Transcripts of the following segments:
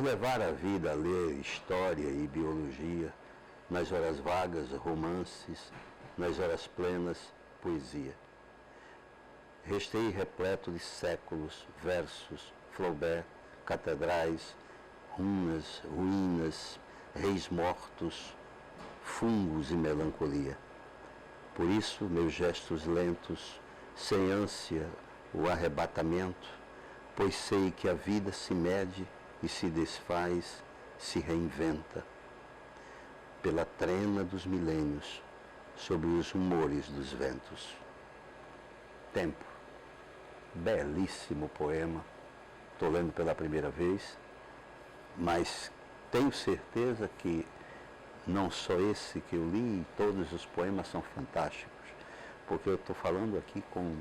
levar a vida a ler história e biologia, nas horas vagas, romances, nas horas plenas, poesia. Restei repleto de séculos, versos, Flaubert, catedrais, ruínas, reis mortos, fungos e melancolia. Por isso, meus gestos lentos, sem ânsia, o arrebatamento, pois sei que a vida se mede e se desfaz, se reinventa, pela trena dos milênios, sobre os rumores dos ventos. Tempo. Belíssimo poema. Estou lendo pela primeira vez, mas tenho certeza que não só esse que eu li, todos os poemas são fantásticos, porque eu estou falando aqui com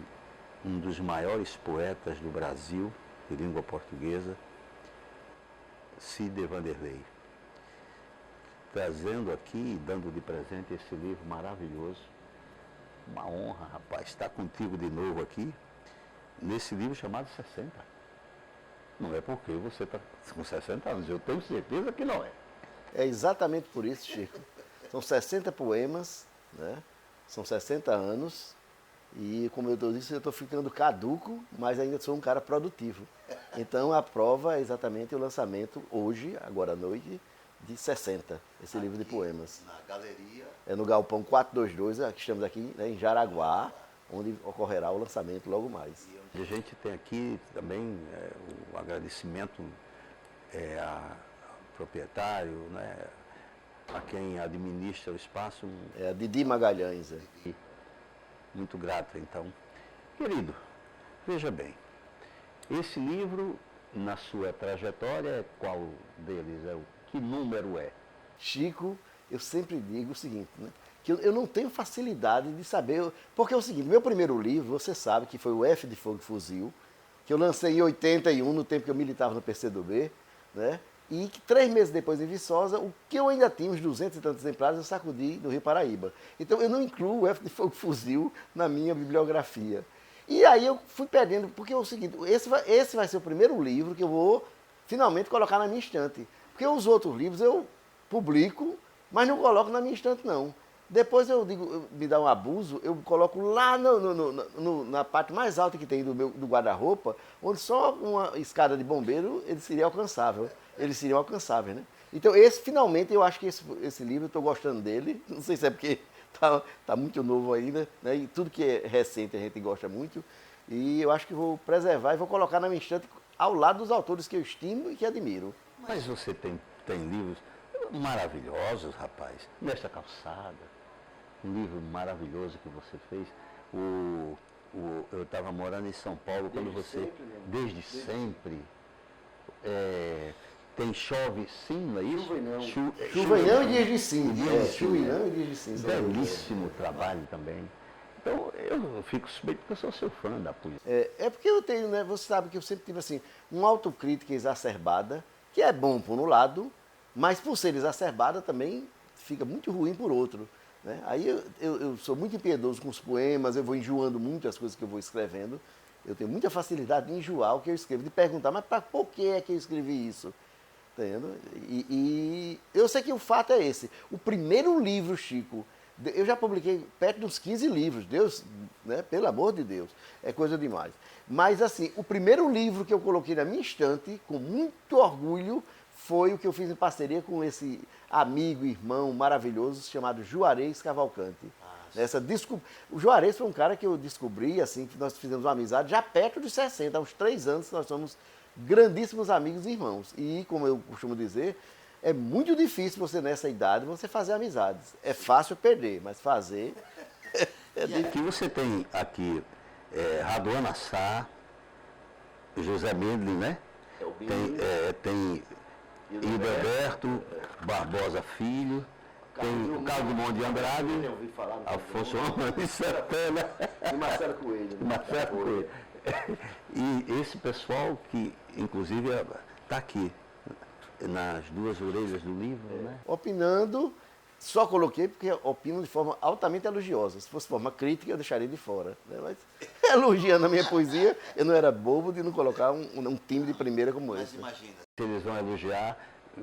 um dos maiores poetas do Brasil, de língua portuguesa, Cide Vanderlei, trazendo aqui, dando de presente esse livro maravilhoso. Uma honra, rapaz, estar contigo de novo aqui, nesse livro chamado 60. Não é porque você está com 60 anos, eu tenho certeza que não é. É exatamente por isso, Chico. São 60 poemas, né? São 60 anos, e como eu disse, eu estou ficando caduco, mas ainda sou um cara produtivo. Então a prova é exatamente o lançamento hoje, agora à noite, de 60, esse aqui, livro de poemas. Na galeria. É no Galpão 422, estamos aqui, né, em Jaraguá, onde ocorrerá o lançamento logo mais. E a gente tem aqui também o agradecimento a proprietário, né, a quem administra o espaço. É a Didi Magalhães. É. Muito grato, então. Querido, veja bem, esse livro, na sua trajetória, qual deles é? Que número é? Chico, eu sempre digo o seguinte, né? Que eu não tenho facilidade de saber, porque é o seguinte, meu primeiro livro, você sabe que foi o F de Fogo e Fuzil, que eu lancei em 81, no tempo que eu militava no PCdoB, né? E que 3 meses depois em Viçosa, o que eu ainda tinha, uns 200 e tantos exemplares, eu sacudi do Rio Paraíba. Então eu não incluo o F de Fogo e Fuzil na minha bibliografia. E aí eu fui perdendo, porque é o seguinte, esse vai ser o primeiro livro que eu vou finalmente colocar na minha estante. Porque os outros livros eu publico, mas não coloco na minha estante não. Depois eu digo, me dá um abuso, eu coloco lá na parte mais alta que tem do guarda-roupa, onde só uma escada de bombeiro ele seria alcançável. Eles seriam alcançáveis, né? Então esse, finalmente, eu acho que esse livro, eu estou gostando dele, não sei se é porque tá muito novo ainda, né? E tudo que é recente a gente gosta muito, e eu acho que vou preservar e vou colocar na minha estante ao lado dos autores que eu estimo e que admiro. Mas você tem livros maravilhosos, rapaz, Nesta Calçada, um livro maravilhoso que você fez. Eu estava morando em São Paulo quando você, desde sempre, tem Chove Sim, não é isso? Chuva e Dias de Sim. Chuva e Dias de Sim. Belíssimo trabalho também. Então, eu fico suspeito porque eu sou seu fã da poesia. É porque eu tenho, né? Você sabe que eu sempre tive assim, uma autocrítica exacerbada, que é bom por um lado, mas por ser exacerbada também fica muito ruim por outro. Né? Aí eu sou muito impiedoso com os poemas, eu vou enjoando muito as coisas que eu vou escrevendo. Eu tenho muita facilidade de enjoar o que eu escrevo, de perguntar, mas por que é que eu escrevi isso? Entendeu? E eu sei que o fato é esse. O primeiro livro, Chico, eu já publiquei perto de uns 15 livros, Deus, né? Pelo amor de Deus, é coisa demais. Mas assim, o primeiro livro que eu coloquei na minha estante, com muito orgulho, foi o que eu fiz em parceria com esse amigo, irmão maravilhoso, chamado Juarez Cavalcante. O Juarez foi um cara que eu descobri, assim, que nós fizemos uma amizade já perto dos 60, há uns 3 anos nós somos grandíssimos amigos e irmãos. E, como eu costumo dizer, é muito difícil você, nessa idade, você fazer amizades. É fácil perder, mas fazer é difícil. Aqui você tem aqui Raduan Assar, José Medley, né? Tem Hildeberto Barbosa Filho, tem o Carlos Dumont de Andrade, Afonso Homem Santana E Marcelo Coelho. Marcelo Coelho. E esse pessoal que, inclusive, está aqui, nas 2 orelhas do livro, né? Opinando Só coloquei porque opino de forma altamente elogiosa. Se fosse forma crítica, eu deixaria de fora. Né? Mas elogiando a minha poesia, eu não era bobo de não colocar um time de primeira como esse. Mas imagina, se eles vão elogiar,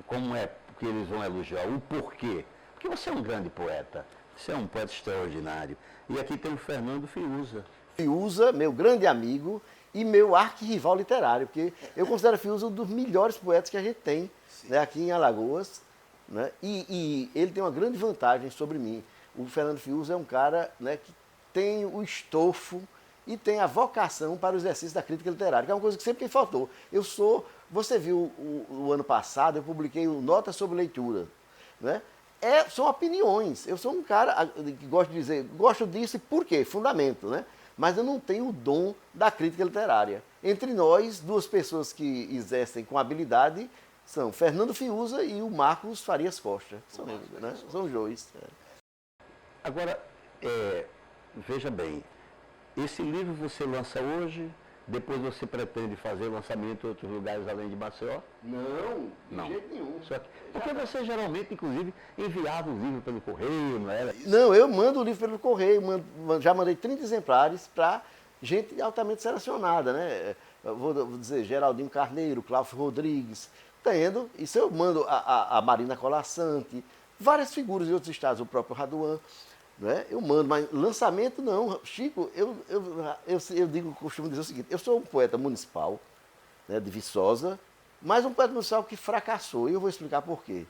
como é que eles vão elogiar? O porquê? Porque você é um grande poeta, você é um poeta extraordinário. E aqui tem o Fernando Fiuza. Fiuza, meu grande amigo e meu arquirrival literário, porque eu considero Fiuza um dos melhores poetas que a gente tem, né, aqui em Alagoas. Né? E ele tem uma grande vantagem sobre mim. O Fernando Fiuza é um cara, né, que tem o estofo e tem a vocação para o exercício da crítica literária, que é uma coisa que sempre me faltou. Você viu o ano passado, eu publiquei o Nota sobre Leitura. Né? São opiniões. Eu sou um cara que gosta de dizer, gosto disso e por quê? Fundamento, né? Mas eu não tenho o dom da crítica literária. Entre nós, duas pessoas que exercem com habilidade são Fernando Fiuza e o Marcos Farias Costa. São os dois. Agora, veja bem, esse livro você lança hoje, depois você pretende fazer lançamento em outros lugares além de Maceió? Não, de jeito nenhum. Porque você geralmente, inclusive, enviava o livro pelo correio, não era? Não, eu mando o livro pelo correio, já mandei 30 exemplares para gente altamente selecionada, né? Eu vou dizer, Geraldinho Carneiro, Cláudio Rodrigues, isso eu mando a Marina Colassante, várias figuras de outros estados, o próprio Raduan, né? Eu mando, mas lançamento não. Chico, costumo dizer o seguinte, eu sou um poeta municipal, né, de Viçosa, mas um poeta municipal que fracassou, e eu vou explicar por quê.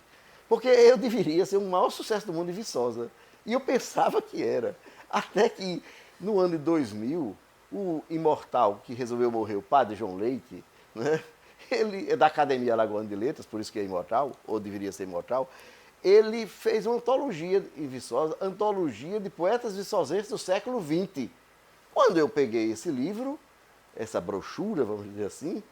Porque eu deveria ser o maior sucesso do mundo em Viçosa, e eu pensava que era. Até que, no ano de 2000, o imortal que resolveu morrer, o padre João Leite, né, ele é da Academia Alagoana de Letras, por isso que é imortal, ou deveria ser imortal, ele fez uma antologia em Viçosa, antologia de poetas viçosenses do século XX. Quando eu peguei esse livro, essa brochura, vamos dizer assim,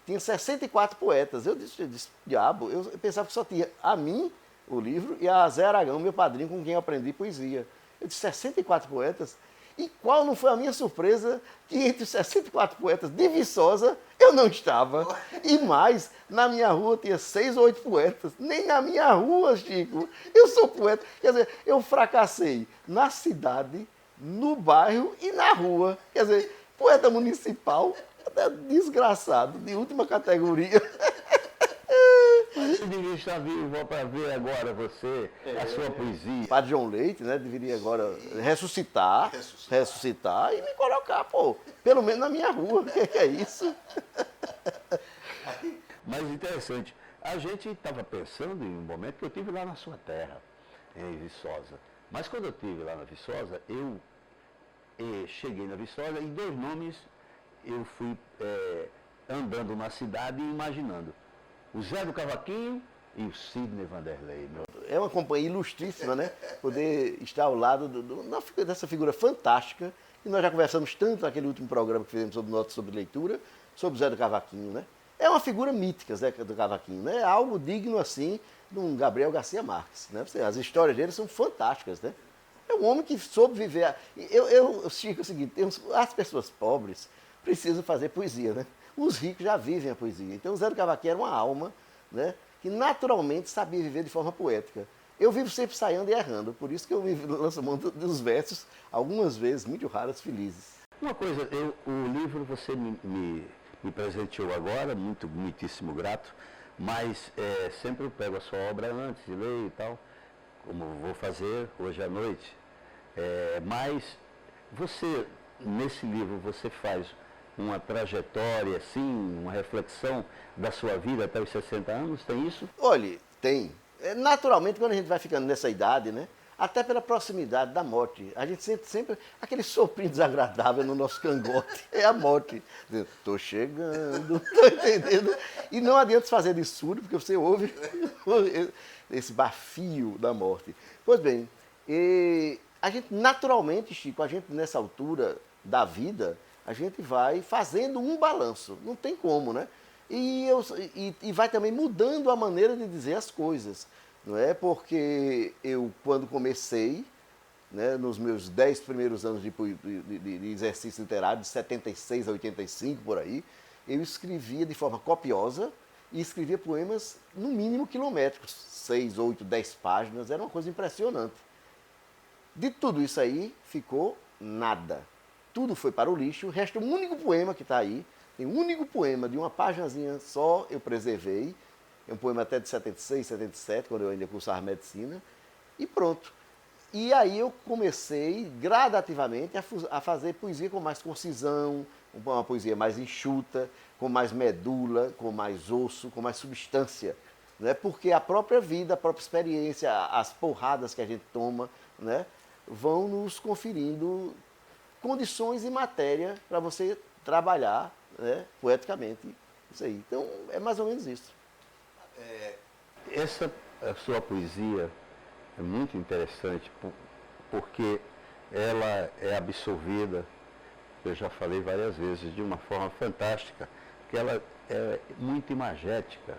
tinha 64 poetas. Eu disse diabo, eu pensava que só tinha a mim, o livro, e a Zé Aragão, meu padrinho, com quem eu aprendi poesia. Eu disse 64 poetas. E qual não foi a minha surpresa que entre os 64 poetas de Viçosa eu não estava. E mais, na minha rua tinha 6 ou 8 poetas. Nem na minha rua, Chico. Eu sou poeta. Quer dizer, eu fracassei na cidade, no bairro e na rua. Quer dizer, poeta municipal, desgraçado, de última categoria. Você deveria estar vivo para ver agora você, a sua poesia. Padre João Leite, né, deveria agora ressuscitar e me colocar, pelo menos na minha rua. O que é isso? Mas interessante, a gente estava pensando em um momento que eu estive lá na sua terra, em Viçosa. Mas quando eu estive lá na Viçosa, eu cheguei na Viçosa e 2 nomes eu fui andando na cidade e imaginando. O Zé do Cavaquinho e o Sidney Vanderlei. É uma companhia ilustríssima, né? Poder estar ao lado dessa figura fantástica, que nós já conversamos tanto naquele último programa que fizemos sobre Notas sobre Leitura, sobre o Zé do Cavaquinho, né? É uma figura mítica, Zé do Cavaquinho, né? É algo digno, assim, de um Gabriel Garcia Marques, né? As histórias dele são fantásticas, né? É um homem que soube viver. Eu digo o seguinte, as pessoas pobres precisam fazer poesia, né? Os ricos já vivem a poesia. Então o Zé do Cavaquinho era uma alma, né, que naturalmente sabia viver de forma poética. Eu vivo sempre ensaiando e errando, por isso que eu lanço mão dos versos, algumas vezes, muito raras, felizes. Uma coisa, o livro você me presenteou agora, muitíssimo grato, mas sempre eu pego a sua obra antes de ler e tal, como vou fazer hoje à noite. Mas você, nesse livro, você faz uma trajetória, assim, uma reflexão da sua vida até os 60 anos, tem isso? Olha, tem. Naturalmente, quando a gente vai ficando nessa idade, né, até pela proximidade da morte, a gente sente sempre aquele soprinho desagradável no nosso cangote. É a morte. Estou chegando, estou entendendo? E não adianta fazer de surdo, porque você ouve esse bafio da morte. Pois bem, a gente naturalmente, Chico, a gente nessa altura da vida, a gente vai fazendo um balanço, não tem como, né? E vai também mudando a maneira de dizer as coisas, não é? Porque eu, quando comecei, né, nos meus 10 primeiros anos de exercício literário, de 76 a 85, por aí, eu escrevia de forma copiosa e escrevia poemas, no mínimo, quilométricos, 6, 8, 10 páginas, era uma coisa impressionante. De tudo isso aí, ficou nada. Tudo foi para o lixo, resta um único poema que está aí, tem um único poema de uma paginazinha só, eu preservei, é um poema até de 76, 77, quando eu ainda cursava medicina, e pronto. E aí eu comecei gradativamente a fazer poesia com mais concisão, uma poesia mais enxuta, com mais medula, com mais osso, com mais substância. Né? Porque a própria vida, a própria experiência, as porradas que a gente toma, né, vão nos conferindo condições e matéria para você trabalhar, né, poeticamente isso aí. Então é mais ou menos isso. Essa a sua poesia é muito interessante porque ela é absorvida, eu já falei várias vezes, de uma forma fantástica, porque ela é muito imagética,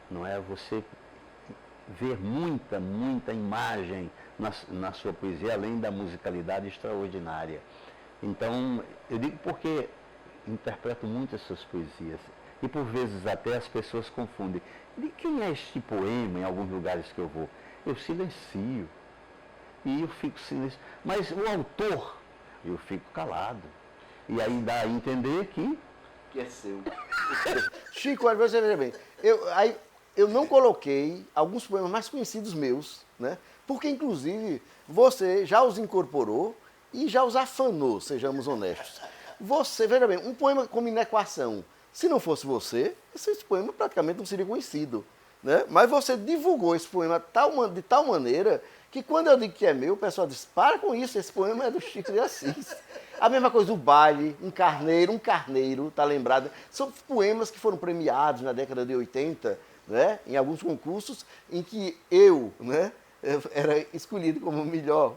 não é? Você ver muita imagem na sua poesia, além da musicalidade extraordinária. Então, eu digo porque interpreto muito essas poesias. E por vezes até as pessoas confundem. De quem é este poema em alguns lugares que eu vou? Eu silencio. E eu fico silencioso. Mas o autor, eu fico calado. E aí dá a entender que é seu. Chico, olha, você veja bem, eu não coloquei alguns poemas mais conhecidos meus, né? Porque inclusive você já os incorporou e já os afanou, sejamos honestos. Você, veja bem, um poema como Inequação, se não fosse você, esse poema praticamente não seria conhecido. Né? Mas você divulgou esse poema de tal maneira que quando eu digo que é meu, o pessoal diz, para com isso, esse poema é do Chico de Assis. A mesma coisa, o Baile, um carneiro, tá lembrado? São poemas que foram premiados na década de 80, né? Em alguns concursos, em que eu, né, era escolhido como o melhor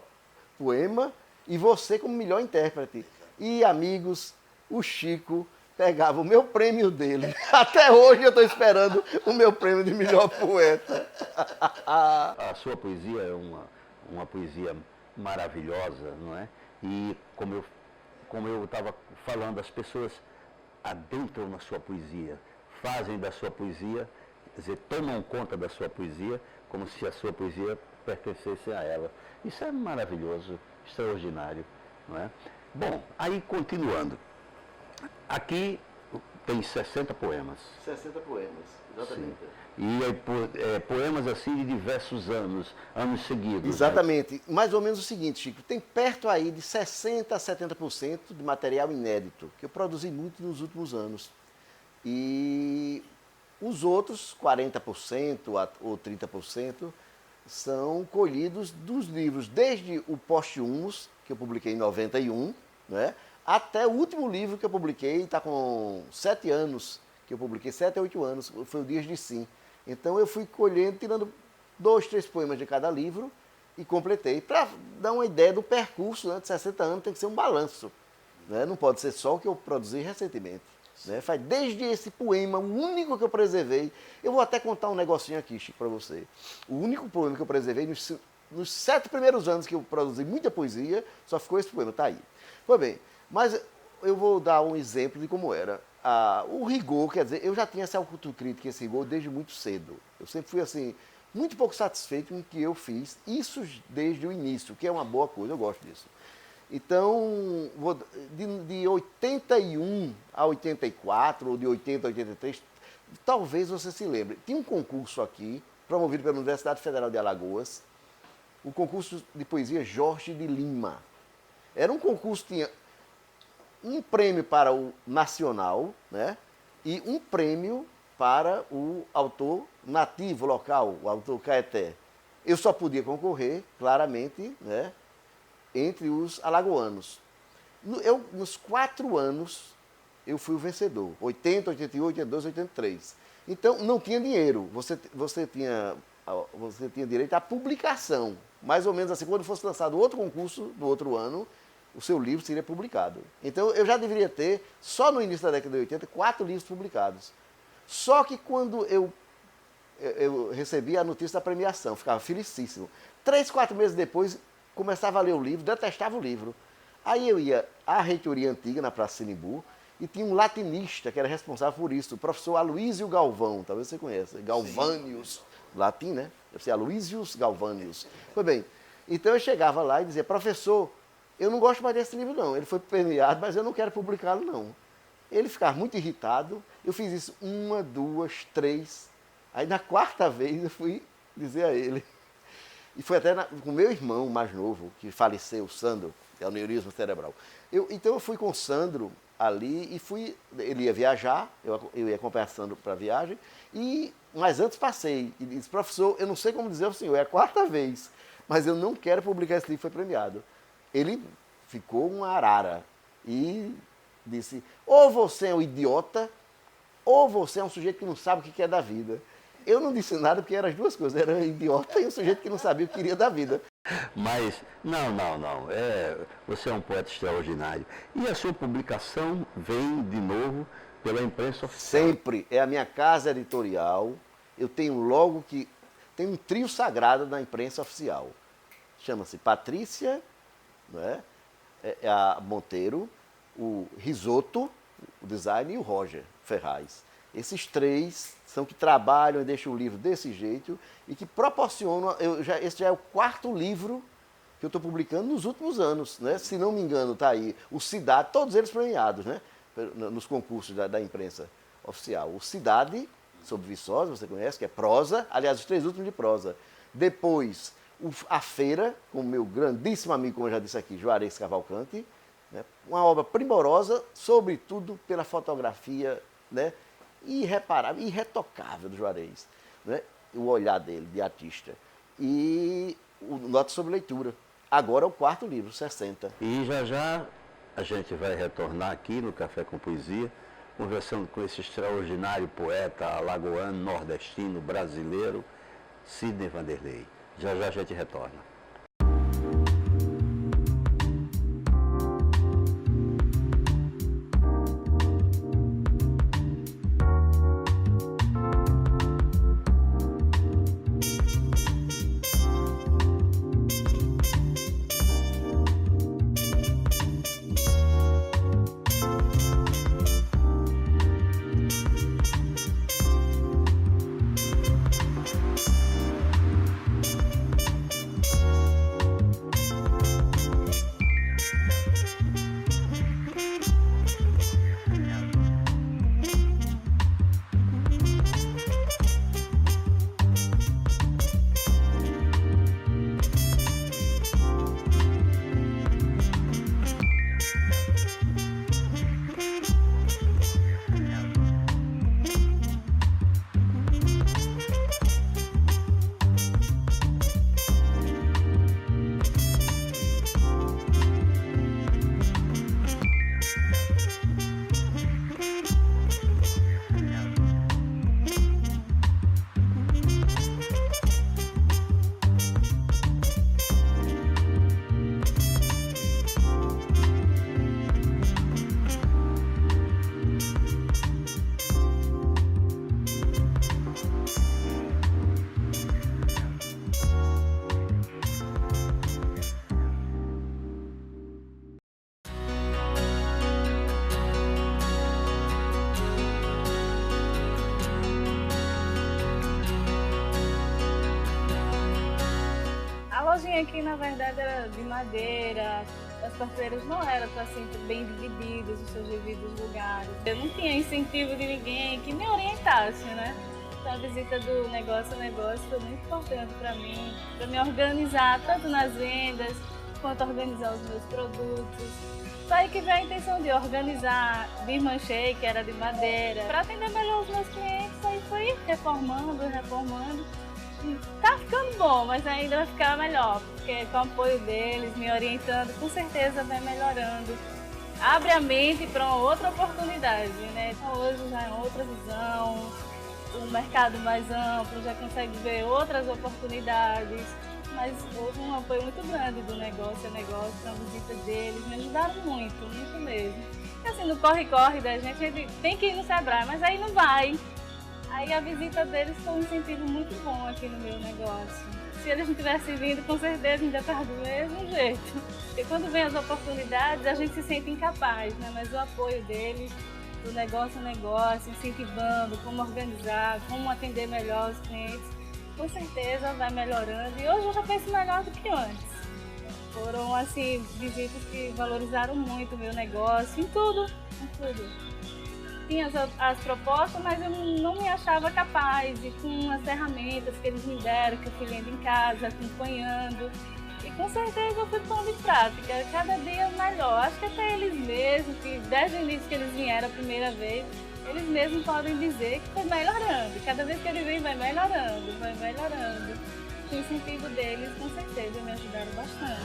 poema e você como melhor intérprete. E amigos, o Chico pegava o meu prêmio dele. Até hoje eu estou esperando o meu prêmio de melhor poeta. a sua poesia é uma poesia maravilhosa, não é? E como eu estava falando, as pessoas adentram na sua poesia, fazem da sua poesia, quer dizer, tomam conta da sua poesia como se a sua poesia pertencesse a ela. Isso é maravilhoso, extraordinário, não é? Bom, aí continuando. Aqui tem 60 poemas. 60 poemas, exatamente. Sim. E poemas assim de diversos anos seguidos. Exatamente. Né? Mais ou menos o seguinte, Chico, tem perto aí de 60% a 70% de material inédito, que eu produzi muito nos últimos anos. E os outros 40% ou 30% são colhidos dos livros, desde o Posthumos, que eu publiquei em 91, né? Até o último livro que eu publiquei, está com 7 anos, que eu publiquei 7 a 8 anos, foi o Dias de Sim. Então eu fui colhendo, tirando 2, 3 poemas de cada livro e completei. Para dar uma ideia do percurso, né, de 60 anos, tem que ser um balanço. Né? Não pode ser só o que eu produzi recentemente. Né? Faz desde esse poema, o único que eu preservei. Eu vou até contar um negocinho aqui, Chico, para você. O único poema que eu preservei nos 7 primeiros anos que eu produzi muita poesia, só ficou esse poema, tá aí. Pois bem, mas eu vou dar um exemplo de como era. O rigor, quer dizer, eu já tinha essa autocrítica, esse rigor desde muito cedo. Eu sempre fui assim, muito pouco satisfeito com o que eu fiz, isso desde o início, que é uma boa coisa, eu gosto disso. Então, de 81 a 84, ou de 80 a 83, talvez você se lembre, tinha um concurso aqui, promovido pela Universidade Federal de Alagoas, o concurso de poesia Jorge de Lima. Era um concurso que tinha um prêmio para o nacional, né? E um prêmio para o autor nativo local, o autor caeté. Eu só podia concorrer, claramente, né, entre os alagoanos. Nos 4 anos, eu fui o vencedor. 80, 88, 82, 83. Então, não tinha dinheiro. Você tinha direito à publicação. Mais ou menos assim, quando fosse lançado outro concurso do outro ano, o seu livro seria publicado. Então, eu já deveria ter, só no início da década de 80, 4 livros publicados. Só que quando eu recebi a notícia da premiação, ficava felicíssimo. 3, 4 meses depois, começava a ler o livro, detestava o livro. Aí eu ia à reitoria antiga, na Praça Sinimbu, E tinha um latinista que era responsável por isso, o professor Aloísio Galvão, talvez você conheça, Galvanius, latim, né? Deve ser Aloysius Galvanius. Pois bem, então eu chegava lá e dizia, professor, eu não gosto mais desse livro não, ele foi premiado, mas eu não quero publicá-lo não. Ele ficava muito irritado, eu fiz isso 1, 2, 3, aí na 4ª vez eu fui dizer a ele, e foi até com o meu irmão mais novo, que faleceu, o Sandro, que é o aneurisma cerebral. Então eu fui com o Sandro ali e ele ia viajar, eu ia acompanhar o Sandro para a viagem, mas antes passei e disse, professor, eu não sei como dizer ao senhor, é a 4ª vez, mas eu não quero publicar esse livro, foi premiado. Ele ficou uma arara e disse, ou você é um idiota, ou você é um sujeito que não sabe o que é da vida. Eu não disse nada porque eram as duas coisas, era um idiota e um sujeito que não sabia o que queria da vida. Mas, não. Você é um poeta extraordinário. E a sua publicação vem, de novo, pela imprensa oficial? Sempre. É a minha casa editorial. Eu tenho logo que... Tem um trio sagrado na imprensa oficial. Chama-se Patrícia, né? A Monteiro, o Risotto, o design, e o Roger Ferraz. Esses 3 são que trabalham e deixam o livro desse jeito e que proporcionam... Esse já é o 4º livro que eu estou publicando nos últimos anos, né? Se não me engano, está aí o Cidade, todos eles premiados, né? Nos concursos da imprensa oficial. O Cidade, sobre Viçosa, você conhece, que é prosa, aliás, os 3 últimos de prosa. Depois, A Feira, com o meu grandíssimo amigo, como eu já disse aqui, Juarez Cavalcante, né? Uma obra primorosa, sobretudo pela fotografia, né? Irreparável, irretocável do Juarez, né? O olhar dele, de artista. E o Nota sobre Leitura. Agora é o 4º livro, 60. E já a gente vai retornar aqui no Café com Poesia, conversando com esse extraordinário poeta alagoano, nordestino, brasileiro, Sidney Vanderlei. Já a gente retorna. Aqui, na verdade, era de madeira, as parceiras não eram assim, bem divididas nos seus devidos lugares. Eu não tinha incentivo de ninguém que me orientasse, né? Então a visita do negócio a negócio foi muito importante para mim, para me organizar tanto nas vendas, quanto organizar os meus produtos. Só aí que veio a intenção de organizar, desmanchei, que era de madeira, para atender melhor os meus clientes. Aí foi reformando. Tá ficando bom, mas ainda vai ficar melhor, porque com o apoio deles, me orientando, com certeza vai melhorando. Abre a mente para uma outra oportunidade, né? Então, hoje já é outra visão, um mercado mais amplo, já consegue ver outras oportunidades. Mas houve um apoio muito grande do negócio a negócio, a visita deles, me ajudaram muito mesmo. E assim, no corre-corre da gente, a gente tem que ir no Sebrae, mas aí não vai. Aí a visita deles foi um incentivo muito bom aqui no meu negócio. Se eles não tivessem vindo, com certeza ainda estava do mesmo jeito. Porque quando vem as oportunidades, a gente se sente incapaz, né? Mas o apoio deles do negócio a negócio, incentivando como organizar, como atender melhor os clientes, com certeza vai melhorando. E hoje eu já penso melhor do que antes. Foram, assim, visitas que valorizaram muito o meu negócio, em tudo, em tudo. Tinha as propostas, mas eu não me achava capaz, e com as ferramentas que eles me deram, que eu fui lendo em casa, acompanhando, e com certeza eu fui pondo em prática, cada dia melhor. Acho que até eles mesmos, que desde o início que eles vieram a primeira vez, eles mesmos podem dizer que foi melhorando, cada vez que ele vem vai melhorando, vai melhorando. O incentivo deles, com certeza, me ajudaram bastante.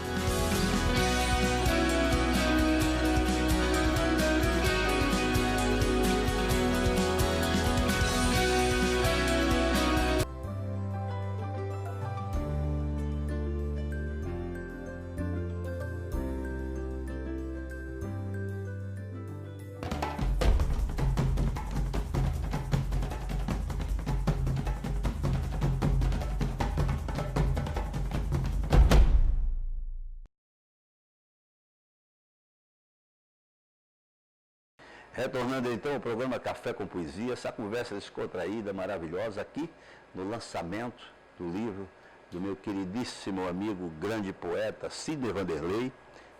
Retornando então ao programa Café com Poesia, essa conversa descontraída, maravilhosa, aqui no lançamento do livro do meu queridíssimo amigo, grande poeta, Sidney Vanderlei,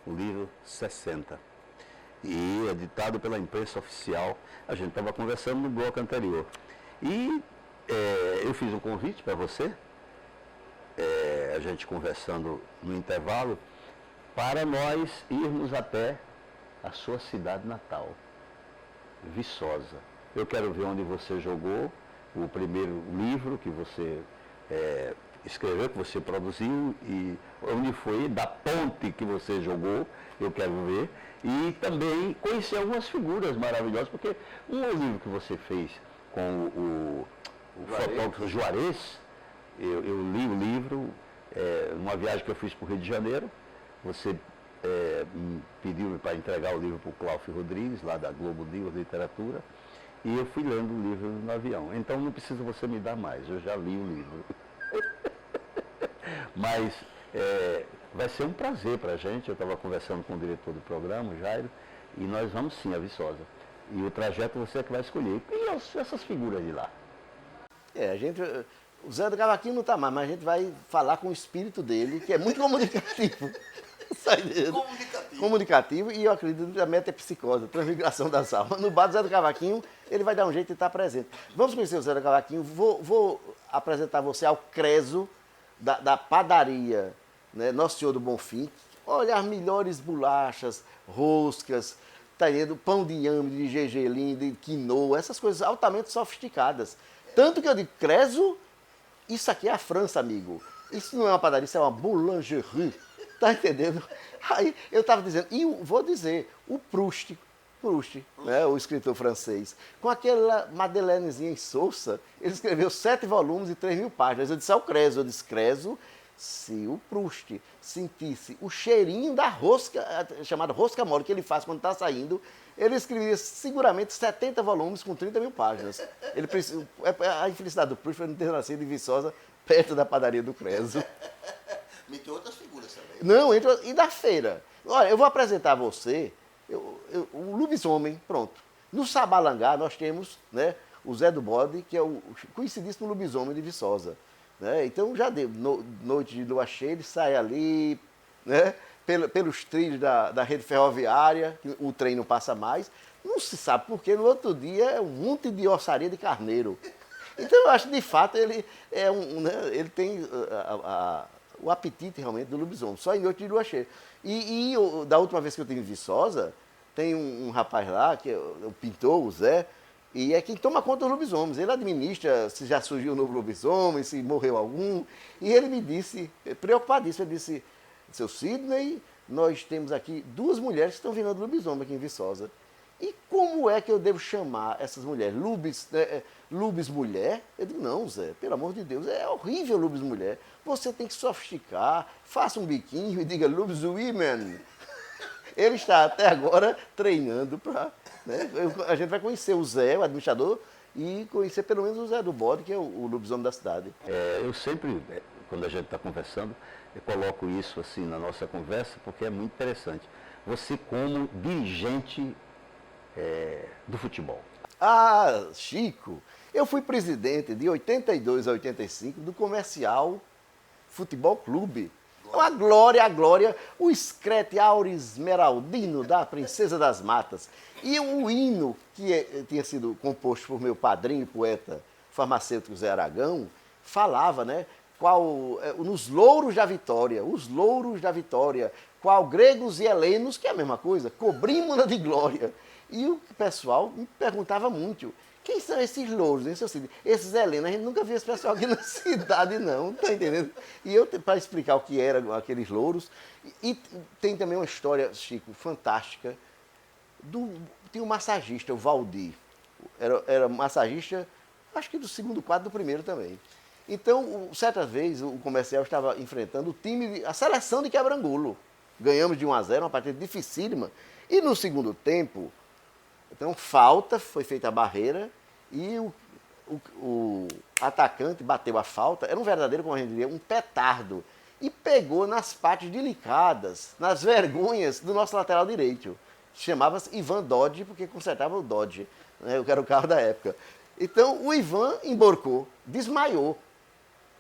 o livro 60. E editado pela imprensa oficial. A gente estava conversando no bloco anterior. E eu fiz um convite para você, a gente conversando no intervalo, para nós irmos até a sua cidade natal, Viçosa. Eu quero ver onde você jogou o primeiro livro que você escreveu, que você produziu, e onde foi, da ponte que você jogou, eu quero ver. E também conhecer algumas figuras maravilhosas, porque um livro que você fez com o fotógrafo Juarez, eu li o livro numa viagem que eu fiz para o Rio de Janeiro. Você pediu para entregar o livro para o Cláudio Rodrigues, lá da Globo News Literatura, e eu fui lendo o livro no avião. Então não precisa você me dar mais, eu já li o livro. Mas vai ser um prazer para a gente. Eu estava conversando com o diretor do programa, o Jairo, e nós vamos sim a Viçosa. E o trajeto você é que vai escolher. E essas figuras de lá? O Zé do Cavaquinho não está mais, mas a gente vai falar com o espírito dele, que é muito comunicativo. Comunicativo, e eu acredito que a meta é psicose, transmigração das almas. No bar do Zé do Cavaquinho, ele vai dar um jeito de estar presente. Vamos conhecer o Zé do Cavaquinho. Vou apresentar você ao creso da padaria, né, Nosso Senhor do Bonfim. Olha as melhores bolachas, roscas, tá entendendo? Pão de inhame, de gergelim, de quinoa, essas coisas altamente sofisticadas. Tanto que eu digo, creso, isso aqui é a França, amigo. Isso não é uma padaria, isso é uma boulangerie. Tá entendendo? Aí eu estava dizendo, e vou dizer, o Proust, né, o escritor francês, com aquela Madeleinezinha em Sousa, ele escreveu 7 volumes e 3.000 páginas. Eu disse ao Creso, se o Proust sentisse o cheirinho da rosca, chamada rosca mole, que ele faz quando está saindo, ele escreveria seguramente 70 volumes com 30.000 páginas. A infelicidade do Proust foi não ter nascido em Viçosa, perto da padaria do Creso. Tem outras figuras também. Não, e da feira. Olha, eu vou apresentar a você o lobisomem, pronto. No Sabalangá nós temos, né, o Zé do Bode, que é o conhecidíssimo lobisomem de Viçosa. Né? Então já deu, noite de lua cheia, ele sai ali, né, pelos trilhos da rede ferroviária, que o trem não passa mais. Não se sabe porque no outro dia é um monte de ossaria de carneiro. Então eu acho que de fato ele ele tem o apetite realmente do lobisomem, só em noite de lua cheia. E da última vez que eu estive em Viçosa, tem um rapaz lá, que é o pintor, o Zé, e é quem toma conta dos lobisomens. Ele administra se já surgiu um novo lobisomem, se morreu algum. E ele me disse, preocupadíssimo, ele disse, seu Sidney, nós temos aqui 2 mulheres que estão virando lobisomem aqui em Viçosa. E como é que eu devo chamar essas mulheres? Lubis mulher? Eu digo, não, Zé, pelo amor de Deus, é horrível Lubis mulher. Você tem que sofisticar, faça um biquinho e diga Lubis women. Ele está até agora treinando para... Né? A gente vai conhecer o Zé, o administrador, e conhecer pelo menos o Zé do Bode, que é o lobisomem da cidade. Eu sempre, quando a gente está conversando, eu coloco isso assim na nossa conversa, porque é muito interessante. Você como dirigente do futebol? Ah, Chico, eu fui presidente de 82 a 85 do Comercial Futebol Clube. A glória, o Screte Auris Esmeraldino da Princesa das Matas. E o hino que tinha sido composto por meu padrinho e poeta farmacêutico Zé Aragão, falava, né? Nos louros da vitória, qual gregos e helenos, que é a mesma coisa, cobrimos-na de glória. E o pessoal me perguntava muito, quem são esses louros? Esses helenos, a gente nunca viu esse pessoal aqui na cidade, não, tá entendendo? E eu, para explicar o que eram aqueles louros, e tem também uma história, Chico, fantástica, tinha um massagista, o Valdir, era massagista, acho que do segundo quadro, do primeiro também. Então, certa vez, o Comercial estava enfrentando a seleção de Quebrangulo. Ganhamos de 1-0, uma partida dificílima. E no segundo tempo, então, foi feita a barreira e o atacante bateu a falta, era um verdadeiro, como a gente diria, um petardo. E pegou nas partes delicadas, nas vergonhas do nosso lateral direito. Chamava-se Ivan Dodge, porque consertava o Dodge, né, que era o carro da época. Então, o Ivan emborcou, desmaiou.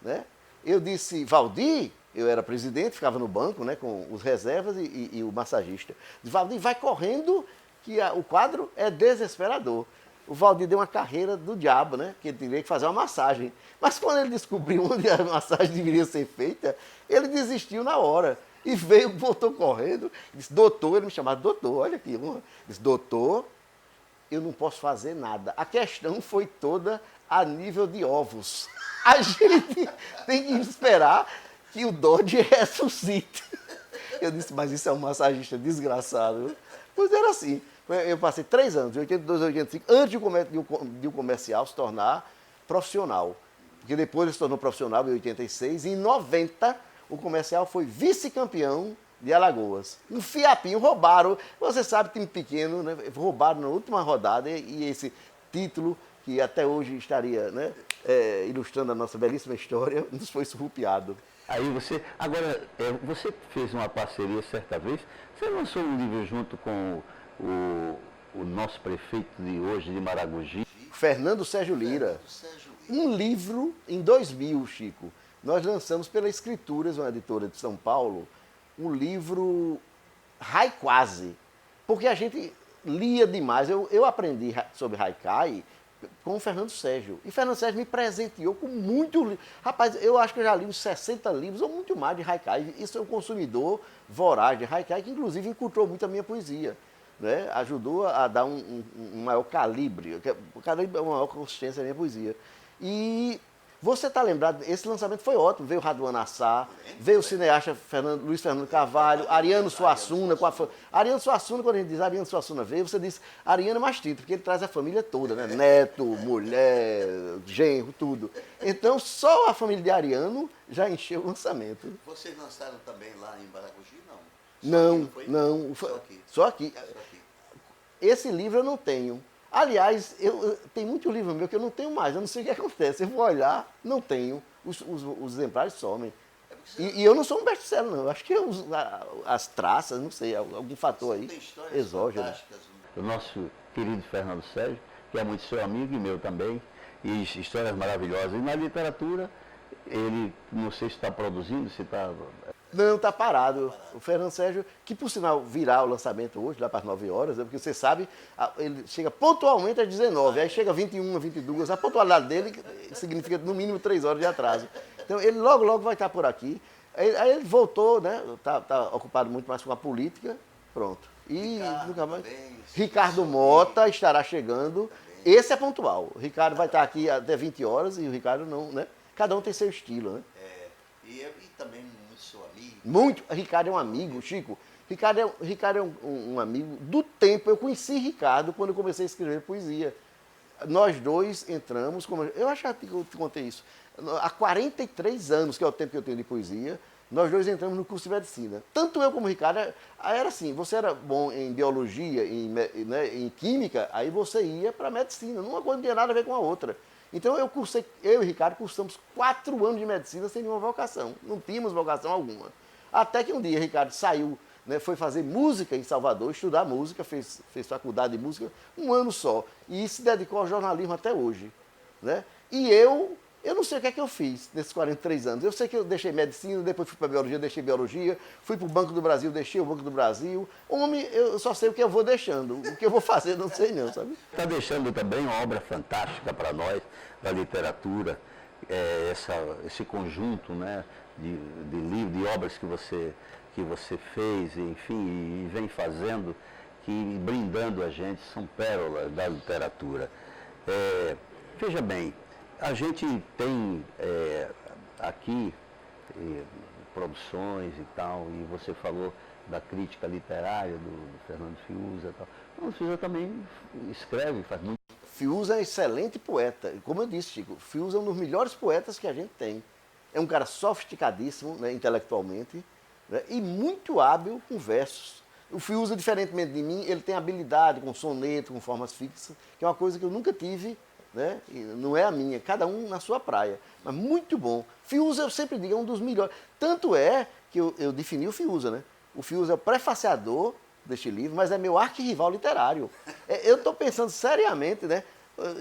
Né? Eu disse, Valdir, eu era presidente, ficava no banco, né, com os reservas e o massagista. Disse, Valdir, vai correndo, que o quadro é desesperador. O Valdir deu uma carreira do diabo, né, que ele teria que fazer uma massagem. Mas quando ele descobriu onde a massagem deveria ser feita, ele desistiu na hora. E voltou correndo, disse, doutor, ele me chamava doutor, olha aqui. Disse, doutor, eu não posso fazer nada. A questão foi toda a nível de ovos. A gente tem que esperar que o Dodge ressuscite. Eu disse, mas isso é um massagista desgraçado. Pois era assim. Eu passei 3 anos, de 82 a 85, antes de o Comercial se tornar profissional. Porque depois ele se tornou profissional em 86, e em 90 o Comercial foi vice-campeão de Alagoas. Um fiapinho, roubaram. Você sabe, time pequeno, né? Roubaram na última rodada e esse título, que até hoje estaria, né, ilustrando a nossa belíssima história, nos foi surrupiado. Aí você fez uma parceria certa vez, você lançou um livro junto com o nosso prefeito de hoje, de Maragogi. Fernando Sérgio Lira. Um livro em 2000, Chico. Nós lançamos pela Escrituras, uma editora de São Paulo, um livro Haiquase, porque a gente lia demais. Eu aprendi sobre Haikai com o Fernando Sérgio. E Fernando Sérgio me presenteou com muito livro. Rapaz, eu acho que eu já li uns 60 livros ou muito mais de Haikai. Isso é um consumidor voraz de Haikai, que inclusive encontrou muito a minha poesia. Né? Ajudou a dar um maior calibre, uma maior consistência à minha poesia. E você está lembrado, esse lançamento foi ótimo, veio o Raduan Assar, veio o cineasta Luiz Fernando Carvalho, Ariano Suassuna. Ariano Suassuna, quando a gente diz Ariano Suassuna veio, você diz Ariano Mastito, porque ele traz a família toda, né? Neto, mulher, genro, tudo. Então, só a família de Ariano já encheu o lançamento. Vocês lançaram também lá em Maragogi, não? Não. Só aqui. Esse livro eu não tenho. Aliás, tem muito livro meu que eu não tenho mais, eu não sei o que acontece. Eu vou olhar, não tenho, os exemplares somem. E eu não sou um best-seller, não. Acho que as traças, não sei, algum fator aí exógeno. O nosso querido Fernando Sérgio, que é muito seu amigo e meu também, e histórias maravilhosas. E na literatura, ele, não sei se está produzindo, se está... Não, está parado. O Fernando Sérgio, que por sinal virá o lançamento hoje, lá para as 9 horas, porque você sabe, ele chega pontualmente às 19, aí chega 21, 22, a pontualidade dele significa no mínimo 3 horas de atraso. Então ele logo vai estar por aqui. Aí ele voltou, né? Está ocupado muito mais com a política, pronto. E nunca mais. Ricardo Mota estará chegando. Esse é pontual. O Ricardo vai estar aqui até 20 horas e o Ricardo não, né? Cada um tem seu estilo, né? E também muito seu amigo. Muito. Ricardo é um amigo, Chico. Ricardo é um amigo do tempo. Eu conheci Ricardo quando eu comecei a escrever poesia. Nós dois entramos, eu acho que eu te contei isso, há 43 anos, que é o tempo que eu tenho de poesia, nós dois entramos no curso de medicina. Tanto eu como o Ricardo, era assim, você era bom em biologia, em química, aí você ia para medicina. Uma coisa não tinha nada a ver com a outra. Então eu e o Ricardo cursamos 4 anos de medicina sem nenhuma vocação. Não tínhamos vocação alguma. Até que um dia o Ricardo saiu né, foi fazer música em Salvador, estudar música, fez faculdade de música 1 ano só. E se dedicou ao jornalismo até hoje. Né? E eu não sei o que é que eu fiz nesses 43 anos. Eu sei que eu deixei medicina, depois fui para biologia, deixei biologia, fui para o Banco do Brasil, deixei o Banco do Brasil. Homem, eu só sei o que eu vou deixando. O que eu vou fazer, não sei não, sabe? Está deixando também uma obra fantástica para nós, da literatura, esse conjunto, né, de livros, de obras que você fez, enfim, e vem fazendo, que brindando a gente, são pérolas da literatura. Veja bem, a gente tem aqui produções e tal, e você falou da crítica literária do Fernando Fiuza e tal. O Fernando Fiuza também escreve, faz muito. Fiuza é um excelente poeta. Como eu disse, Chico, Fiuza é um dos melhores poetas que a gente tem. É um cara sofisticadíssimo, né, intelectualmente, né, e muito hábil com versos. O Fiuza, diferentemente de mim, ele tem habilidade com soneto, com formas fixas, que é uma coisa que eu nunca tive, né, e não é a minha, cada um na sua praia. Mas muito bom. Fiuza, eu sempre digo, é um dos melhores. Tanto é que eu defini o Fiuza, né? O Fiuza é o prefaciador deste livro, mas é meu arquirrival literário. Eu estou pensando seriamente, né?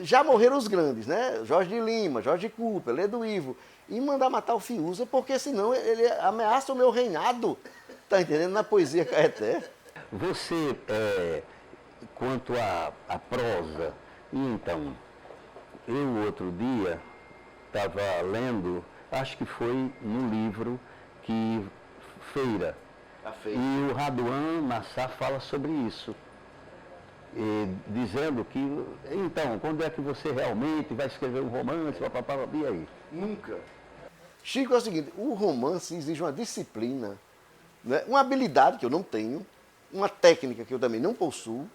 Já morreram os grandes, né? Jorge de Lima, Jorge Cooper, Ledo Ivo, e mandar matar o Fiuza, porque senão ele ameaça o meu reinado, tá entendendo? Na poesia Caeté. Você, quanto à prosa, e então, eu outro dia estava lendo, acho que foi no livro que Feira. E o Raduan Nassar fala sobre isso, dizendo que, então, quando é que você realmente vai escrever um romance, e aí? Nunca. Chico, é o seguinte, o romance exige uma disciplina, né, uma habilidade que eu não tenho, uma técnica que eu também não possuo,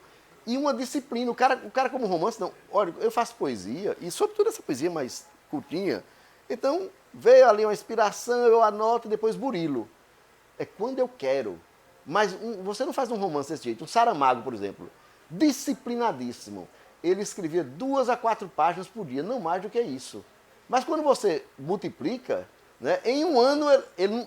e uma disciplina. O cara como romance, não, olha, eu faço poesia, e sobretudo essa poesia mais curtinha, então veio ali uma inspiração, eu anoto e depois burilo. É quando eu quero. Mas você não faz um romance desse jeito. Um Saramago, por exemplo, disciplinadíssimo. Ele escrevia 2 a 4 páginas por dia, não mais do que isso. Mas quando você multiplica, né, em um ano, ele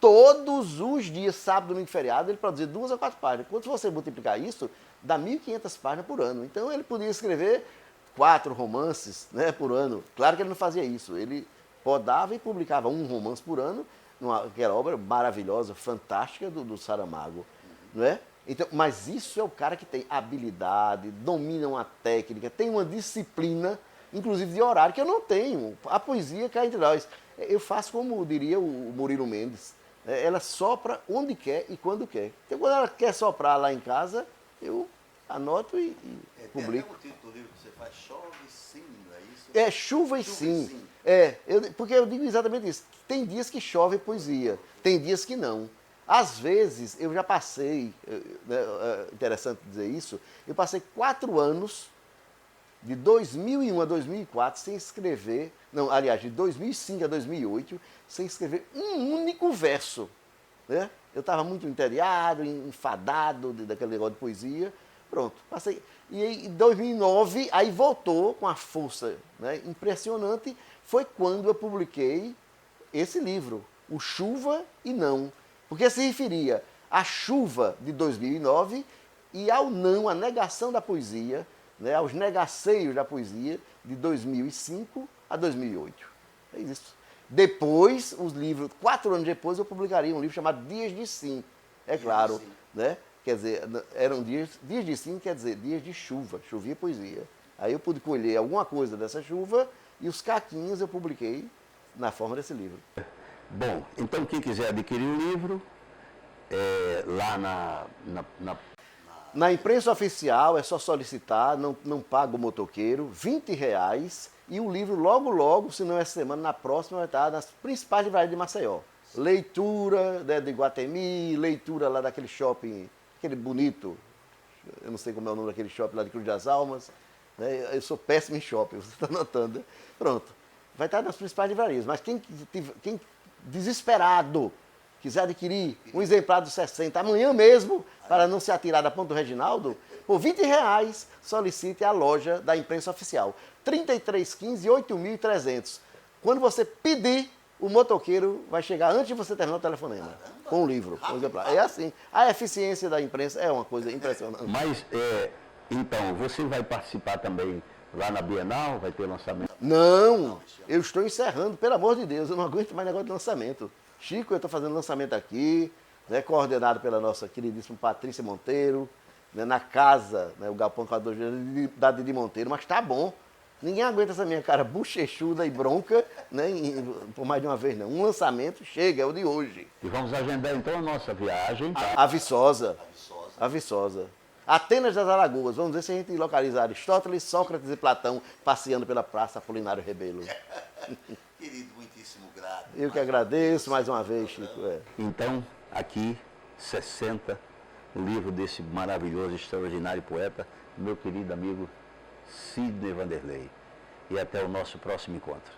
todos os dias, sábado, domingo e feriado, ele produzia 2 a 4 páginas. Quando você multiplicar isso, dá 1.500 páginas por ano. Então ele podia escrever 4 romances, né, por ano. Claro que ele não fazia isso. Ele podava e publicava um romance por ano, que era obra maravilhosa, fantástica do Saramago, não é? Então, mas isso é o cara que tem habilidade, domina uma técnica, tem uma disciplina, inclusive de horário, que eu não tenho. A poesia cai entre nós. Eu faço como diria o Murilo Mendes, ela sopra onde quer e quando quer. Então, quando ela quer soprar lá em casa, eu anoto e publico. Tem até um título do livro que você faz, Chove Sim, não é isso? É Chuva e Sim. Porque eu digo exatamente isso. Tem dias que chove poesia, tem dias que não. Às vezes, eu já passei, interessante dizer isso, eu passei 4 anos, de 2001 a 2004, sem escrever, não, aliás, de 2005 a 2008, sem escrever um único verso. Né? Eu estava muito entediado, enfadado daquele negócio de poesia. Pronto, passei. E aí, em 2009, aí voltou com a força, né, impressionante, foi quando eu publiquei esse livro, O Chuva e Não. Porque se referia à chuva de 2009 e ao não, à negação da poesia, né, aos negaceios da poesia de 2005 a 2008. É isso. Depois, os livros, 4 anos depois, eu publicaria um livro chamado Dias de Sim. É claro, né? Quer dizer, eram dias de sim, quer dizer, dias de chuva, chovia poesia. Aí eu pude colher alguma coisa dessa chuva e os caquinhos eu publiquei na forma desse livro. Bom, então quem quiser adquirir o livro, lá na imprensa oficial é só solicitar, não paga o motoqueiro, R$20, e o livro logo, se não essa semana, na próxima vai estar nas principais livrarias de Maceió. Leitura, né, de Iguatemi, leitura lá daquele shopping, aquele bonito, eu não sei como é o nome daquele shopping lá de Cruz das Almas, né, eu sou péssimo em shopping, você está notando, né? Pronto, vai estar nas principais livrarias, mas quem desesperado quiser adquirir um exemplar dos 60 amanhã mesmo, para não se atirar da Ponta do Reginaldo, por R$20, solicite a loja da imprensa oficial, 3315 8.300. Quando você pedir, o motoqueiro vai chegar antes de você terminar o telefonema, com o livro, por exemplo. É assim. A eficiência da imprensa é uma coisa impressionante. Mas, então, você vai participar também lá na Bienal? Vai ter lançamento? Não, eu estou encerrando, pelo amor de Deus, eu não aguento mais negócio de lançamento. Chico, eu estou fazendo lançamento aqui, né, coordenado pela nossa queridíssima Patrícia Monteiro, né, na casa, né, o Galpão da Didi Monteiro, mas tá bom. Ninguém aguenta essa minha cara bochechuda e bronca, né, por mais de uma vez não. Um lançamento chega, é o de hoje. E vamos agendar então a nossa viagem. A Viçosa. A Viçosa. Atenas das Alagoas. Vamos ver se a gente localiza Aristóteles, Sócrates e Platão passeando pela Praça Apolinário Rebelo. Querido, muitíssimo grato. Eu que agradeço mais uma vez, Chico. Então, aqui, 60, o livro desse maravilhoso, extraordinário poeta, meu querido amigo Sidney Vanderlei. E até o nosso próximo encontro.